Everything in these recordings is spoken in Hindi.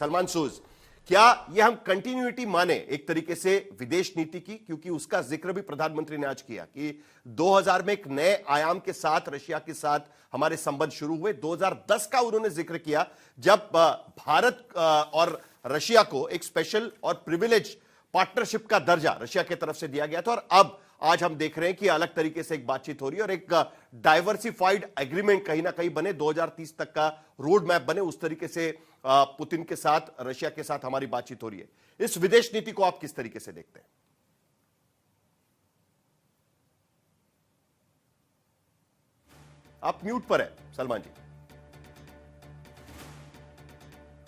सलमान सूज, क्या यह हम कंटिन्यूटी माने एक तरीके से विदेश नीति की, क्योंकि उसका जिक्र भी प्रधानमंत्री ने आज किया कि 2000 में एक नए आयाम के साथ रशिया के साथ हमारे संबंध शुरू हुए। 2010 का उन्होंने जिक्र किया जब भारत और रशिया को एक स्पेशल और प्रिविलेज पार्टनरशिप का दर्जा रशिया की तरफ से दिया गया था, और अब आज हम देख रहे हैं कि अलग तरीके से एक बातचीत हो रही है और एक डाइवर्सिफाइड एग्रीमेंट कहीं ना कहीं बने, 2030 तक का रोड मैप बने, उस तरीके से पुतिन के साथ, रशिया के साथ हमारी बातचीत हो रही है। इस विदेश नीति को आप किस तरीके से देखते हैं? आप म्यूट पर है सलमान जी।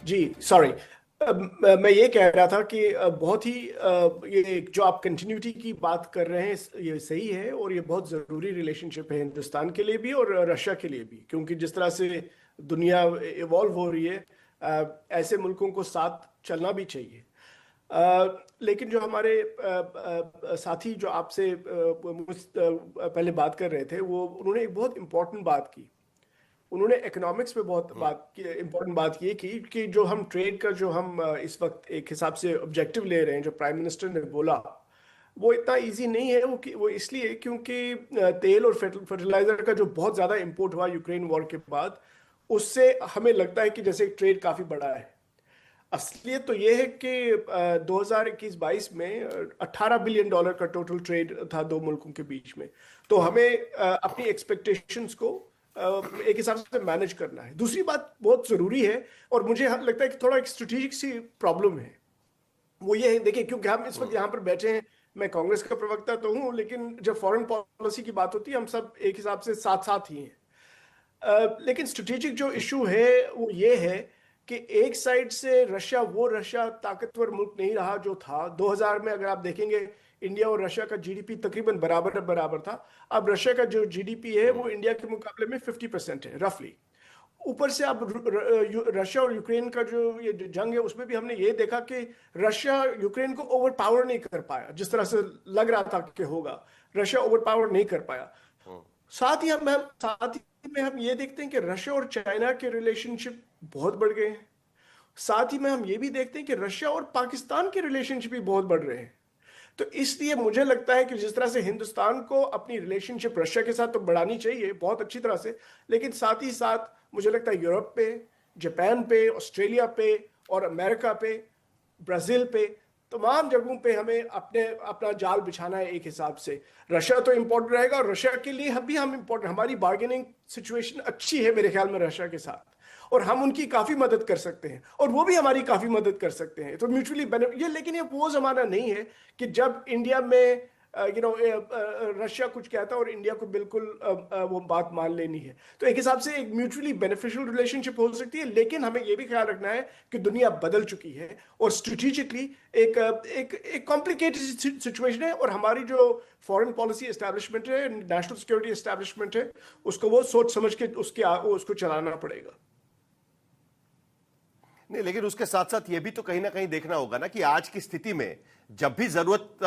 जी सॉरी, मैं ये कह रहा था कि बहुत ही ये जो आप कंटिन्यूटी की बात कर रहे हैं ये सही है, और ये बहुत ज़रूरी रिलेशनशिप है हिंदुस्तान के लिए भी और रशिया के लिए भी, क्योंकि जिस तरह से दुनिया इवॉल्व हो रही है ऐसे मुल्कों को साथ चलना भी चाहिए। लेकिन जो हमारे साथी जो आपसे पहले बात कर रहे थे, वो उन्होंने एक बहुत इम्पोर्टेंट बात की। उन्होंने इकोनॉमिक्स पे बहुत इम्पोर्टेंट बात ये की कि जो हम ट्रेड का जो हम इस वक्त एक हिसाब से ऑब्जेक्टिव ले रहे हैं, जो प्राइम मिनिस्टर ने बोला, वो इतना इजी नहीं है। वो इसलिए क्योंकि तेल और फर्टिलाइजर का जो बहुत ज़्यादा इंपोर्ट हुआ यूक्रेन वॉर के बाद, उससे हमें लगता है कि जैसे ट्रेड काफ़ी बड़ा है। असलियत तो ये है कि 2021-22 में $18 बिलियन का टोटल ट्रेड था दो मुल्कों के बीच में। तो हमें अपनी एक्सपेक्टेशंस को एक हिसाब से मैनेज करना है। दूसरी बात बहुत ज़रूरी है, और मुझे लगता है कि थोड़ा एक स्ट्रेटेजिक सी प्रॉब्लम है, वो ये है, देखिए, क्योंकि हम इस वक्त यहाँ पर बैठे हैं, मैं कांग्रेस का प्रवक्ता तो हूँ, लेकिन जब फॉरेन पॉलिसी की बात होती है हम सब एक हिसाब से साथ साथ ही हैं। लेकिन स्ट्रेटेजिक जो इशू है वो ये है कि एक साइड से रशिया ताकतवर मुल्क नहीं रहा जो था 2000 में। अगर आप देखेंगे, इंडिया और रशिया का जीडीपी तकरीबन बराबर था। अब रशिया का जो जीडीपी है वो इंडिया के मुकाबले में 50% है रफली। ऊपर से अब रशिया और यूक्रेन का जो ये जंग है, उसमें भी हमने ये देखा कि रशिया यूक्रेन को ओवर पावर नहीं कर पाया, जिस तरह से लग रहा था कि होगा। रशिया ओवर पावर नहीं कर पाया। साथ ही में हम ये देखते हैं कि रशिया और चाइना के रिलेशनशिप बहुत बढ़ गए हैं। साथ ही में हम ये भी देखते हैं कि रशिया और पाकिस्तान के रिलेशनशिप भी बहुत बढ़ रहे हैं। तो इसलिए मुझे लगता है कि जिस तरह से हिंदुस्तान को अपनी रिलेशनशिप रशिया के साथ तो बढ़ानी चाहिए बहुत अच्छी तरह से, लेकिन साथ ही साथ मुझे लगता है यूरोप पे, जापान पे, ऑस्ट्रेलिया पे और अमेरिका पे, ब्राजील पे, तमाम जगहों पे हमें अपना जाल बिछाना है एक हिसाब से। रशिया तो इम्पोर्टेंट रहेगा, और रशिया के लिए हम इम्पोर्टेंट, हमारी बार्गेनिंग सिचुएशन अच्छी है मेरे ख्याल में रशिया के साथ, और हम उनकी काफी मदद कर सकते हैं और वो भी हमारी काफी मदद कर सकते हैं। तो म्यूचुअली बेनिफिट ये, लेकिन ये वो जमाना नहीं है कि जब इंडिया में रशिया कुछ कहता है और इंडिया को बिल्कुल वो बात मान लेनी है। तो एक हिसाब से एक म्यूचुअली बेनिफिशियल रिलेशनशिप हो सकती है, लेकिन हमें ये भी ख्याल रखना है कि दुनिया बदल चुकी है और स्ट्रेटेजिकली एक कॉम्प्लिकेटेड सिचुएशन है, और हमारी जो फॉरेन पॉलिसी एस्टैब्लिशमेंट है, नेशनल सिक्योरिटी एस्टैब्लिशमेंट है, उसको वो सोच समझ के उसको चलाना पड़ेगा। नहीं, लेकिन उसके साथ साथ यह भी तो कहीं ना कहीं देखना होगा ना कि आज की स्थिति में जब भी जरूरत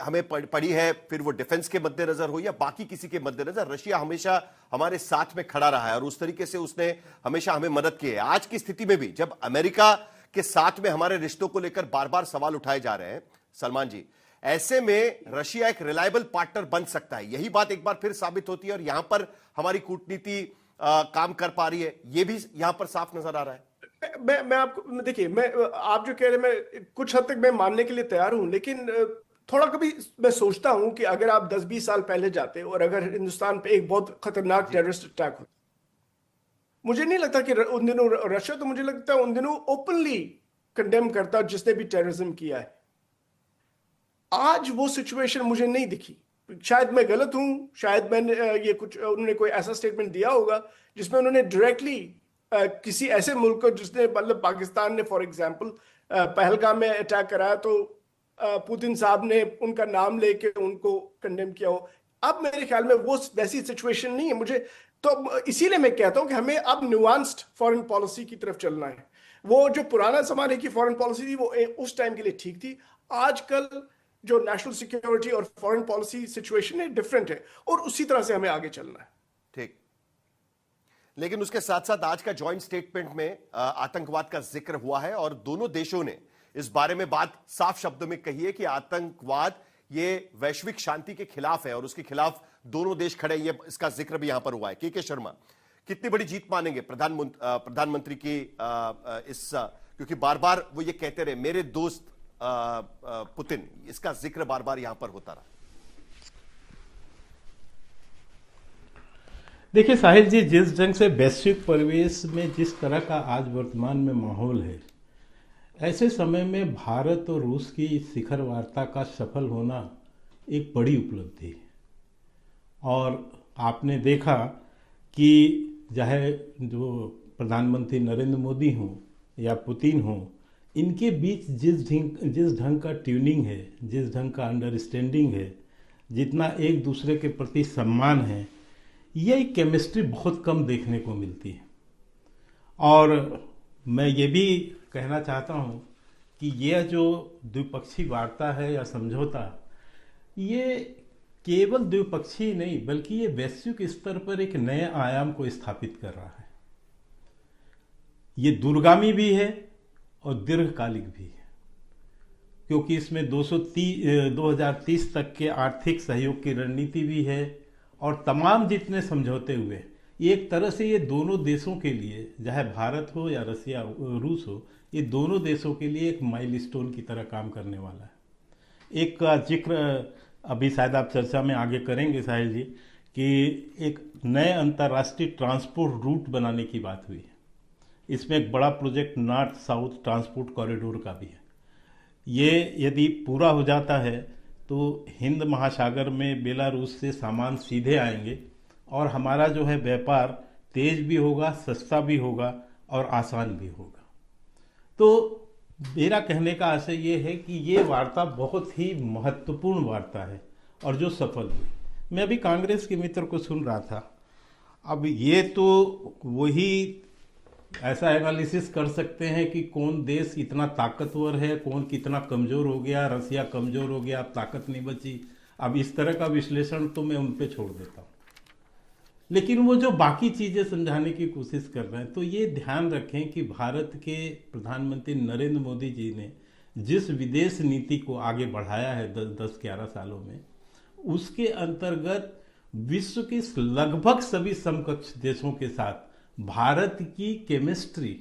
हमें पड़ी है, फिर वो डिफेंस के मद्देनजर हो या बाकी किसी के मद्देनजर, रशिया हमेशा हमारे साथ में खड़ा रहा है और उस तरीके से उसने हमेशा हमें मदद की है। आज की स्थिति में भी जब अमेरिका के साथ में हमारे रिश्तों को लेकर बार बार सवाल उठाए जा रहे हैं, सलमान जी, ऐसे में रशिया एक रिलायबल पार्टनर बन सकता है, यही बात एक बार फिर साबित होती है, और यहां पर हमारी कूटनीति काम कर पा रही है, यह भी यहां पर साफ नजर आ रहा है। मैं आपको देखिए, आप जो कह रहे हैं, मैं कुछ हद तक मैं मानने के लिए तैयार हूं, लेकिन थोड़ा कभी मैं सोचता हूं कि अगर आप 10-20 साल पहले जाते और अगर हिंदुस्तान पे एक बहुत खतरनाक टेररिस्ट अटैक होता, मुझे नहीं लगता कि उन दिनों रशिया, तो मुझे लगता है उन दिनों ओपनली कंडेम करता जिसने भी टेररिज्म किया है। आज वो सिचुएशन मुझे नहीं दिखी। शायद मैं गलत हूं, शायद मैंने ये कुछ उन्होंने कोई ऐसा स्टेटमेंट दिया होगा जिसमें उन्होंने डायरेक्टली किसी ऐसे मुल्क को, जिसने मतलब पाकिस्तान ने फॉर एग्जांपल पहलगाम में अटैक कराया, तो पुतिन साहब ने उनका नाम लेके उनको कंडेम किया हो। अब मेरे ख्याल में वो वैसी सिचुएशन नहीं है मुझे, तो इसीलिए मैं कहता हूं कि हमें अब न्यूआंस्ड फॉरेन पॉलिसी की तरफ चलना है। वो जो पुराना जमाने की फॉरेन पॉलिसी थी वो उस टाइम के लिए ठीक थी। आजकल जो नेशनल सिक्योरिटी और फॉरेन पॉलिसी सिचुएशन है डिफरेंट है, और उसी तरह से हमें आगे चलना है। ठीक। लेकिन उसके साथ साथ आज का जॉइंट स्टेटमेंट में आतंकवाद का जिक्र हुआ है और दोनों देशों ने इस बारे में बात साफ शब्दों में कही है कि आतंकवाद ये वैश्विक शांति के खिलाफ है और उसके खिलाफ दोनों देश खड़े हैं। ये इसका जिक्र भी यहां पर हुआ है। के शर्मा, कितनी बड़ी जीत मानेंगे प्रधानमंत्री की क्योंकि बार बार वो ये कहते रहे मेरे दोस्त पुतिन, इसका जिक्र बार बार यहां पर होता रहा। देखिए साहिल जी, जिस ढंग से वैश्विक परिवेश में जिस तरह का आज वर्तमान में माहौल है, ऐसे समय में भारत और रूस की शिखर वार्ता का सफल होना एक बड़ी उपलब्धि है। और आपने देखा कि चाहे जो प्रधानमंत्री नरेंद्र मोदी हों या पुतिन हों, इनके बीच जिस ढंग का ट्यूनिंग है, जिस ढंग का अंडरस्टैंडिंग है, जितना एक दूसरे के प्रति सम्मान है, ये केमिस्ट्री बहुत कम देखने को मिलती है। और मैं ये भी कहना चाहता हूँ कि यह जो द्विपक्षीय वार्ता है या समझौता, ये केवल द्विपक्षीय नहीं बल्कि ये वैश्विक स्तर पर एक नए आयाम को स्थापित कर रहा है। ये दूरगामी भी है और दीर्घकालिक भी है, क्योंकि इसमें 2030 तक के आर्थिक सहयोग की रणनीति भी है और तमाम जितने समझौते हुए, एक तरह से ये दोनों देशों के लिए, चाहे भारत हो या रसिया रूस हो, ये दोनों देशों के लिए एक माइलस्टोन की तरह काम करने वाला है। एक का जिक्र अभी शायद आप चर्चा में आगे करेंगे साहिल जी, कि एक नए अंतर्राष्ट्रीय ट्रांसपोर्ट रूट बनाने की बात हुई है। इसमें एक बड़ा project north south transport corridor का भी है। ये यदि पूरा हो जाता है तो हिंद महासागर में बेलारूस से सामान सीधे आएंगे और हमारा जो है व्यापार तेज भी होगा, सस्ता भी होगा और आसान भी होगा। तो मेरा कहने का आशय ये है कि ये वार्ता बहुत ही महत्वपूर्ण वार्ता है और जो सफल हुई। मैं अभी कांग्रेस के मित्र को सुन रहा था। अब ये तो वही ऐसा एनालिसिस कर सकते हैं कि कौन देश इतना ताकतवर है, कौन कितना कमजोर हो गया, रसिया कमजोर हो गया, अब ताकत नहीं बची। अब इस तरह का विश्लेषण तो मैं उन पे छोड़ देता हूँ। लेकिन वो जो बाकी चीजें समझाने की कोशिश कर रहे हैं, तो ये ध्यान रखें कि भारत के प्रधानमंत्री नरेंद्र मोदी जी ने जिस विदेश नीति को आगे बढ़ाया है 10-11 सालों में, उसके अंतर्गत विश्व के लगभग सभी समकक्ष देशों के साथ भारत की केमिस्ट्री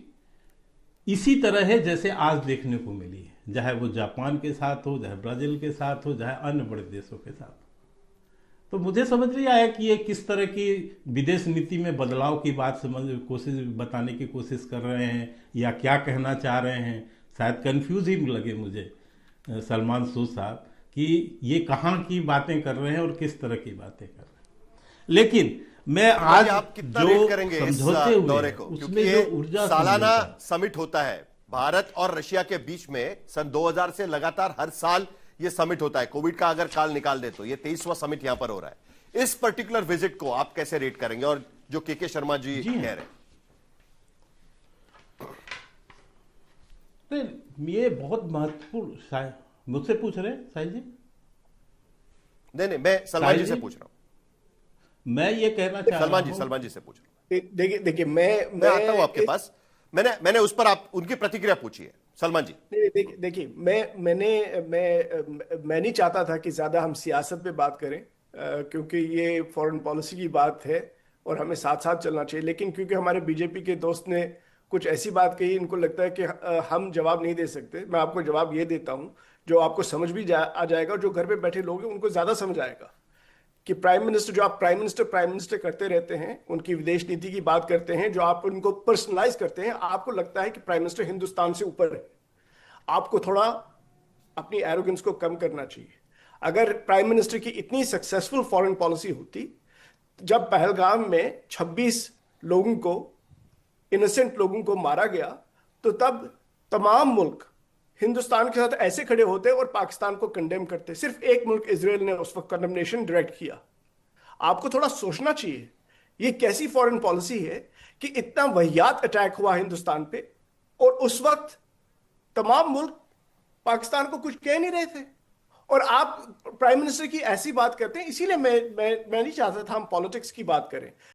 इसी तरह है जैसे आज देखने को मिली है, चाहे वो जापान के साथ हो, चाहे ब्राजील के साथ हो, चाहे अन्य बड़े देशों के साथ। तो मुझे समझ नहीं आया कि ये किस तरह की विदेश नीति में बदलाव की बात बताने की कोशिश कर रहे हैं या क्या कहना चाह रहे हैं। शायद कंफ्यूज ही लगे मुझे सलमान सूद साहब कि ये कहाँ की बातें कर रहे हैं और किस तरह की बातें कर रहे हैं। लेकिन मैं आज आप कितना रेट करेंगे इस दौरे को, क्योंकि ये सालाना समिट होता है भारत और रशिया के बीच में। सन 2000 से लगातार हर साल ये समिट होता है, कोविड का अगर काल निकाल दे तो ये 23वां समिट यहां पर हो रहा है। इस पर्टिकुलर विजिट को आप कैसे रेट करेंगे, और जो के शर्मा जी कह रहे हैं, ये बहुत महत्वपूर्ण। मुझसे पूछ रहे हैं साहिल जी? नहीं, मैं सलमान जी से पूछ रहा हूं। मैं ये कहना चाह रहा हूं, सलमान जी से पूछ रहा हूं। देखिए मैं आता हूं आपके पास। मैंने उस पर आप उनकी प्रतिक्रिया पूछी है सलमान जी। देखिए मैं नहीं चाहता था कि ज्यादा हम सियासत पे बात करें, क्योंकि ये फॉरेन पॉलिसी की बात है और हमें साथ साथ चलना चाहिए। लेकिन क्योंकि हमारे बीजेपी के दोस्त ने कुछ ऐसी बात कही, इनको लगता है कि हम जवाब नहीं दे सकते। मैं आपको जवाब ये देता हूं जो आपको समझ भी आ जाएगा, और जो घर पे बैठे लोग हैं उनको ज्यादा समझ आएगा कि प्राइम मिनिस्टर, जो आप प्राइम मिनिस्टर करते रहते हैं, उनकी विदेश नीति की बात करते हैं, जो आप उनको पर्सनलाइज करते हैं, आपको लगता है कि प्राइम मिनिस्टर हिंदुस्तान से ऊपर है। आपको थोड़ा अपनी एरोगेंस को कम करना चाहिए। अगर प्राइम मिनिस्टर की इतनी सक्सेसफुल फॉरेन पॉलिसी होती, जब पहलगाम में 26 लोगों को, इनोसेंट लोगों को मारा गया, तो तब तमाम मुल्क हिंदुस्तान के साथ ऐसे खड़े होते और पाकिस्तान को कंडेम करते। सिर्फ एक मुल्क इजराइल ने उस वक्त कंडेमनेशन डायरेक्ट किया। आपको थोड़ा सोचना चाहिए, ये कैसी फॉरेन पॉलिसी है कि इतना वाहियात अटैक हुआ हिंदुस्तान पे और उस वक्त तमाम मुल्क पाकिस्तान को कुछ कह नहीं रहे थे, और आप प्राइम मिनिस्टर की ऐसी बात करते हैं। इसीलिए मैं नहीं चाहता था हम पॉलिटिक्स की बात करें।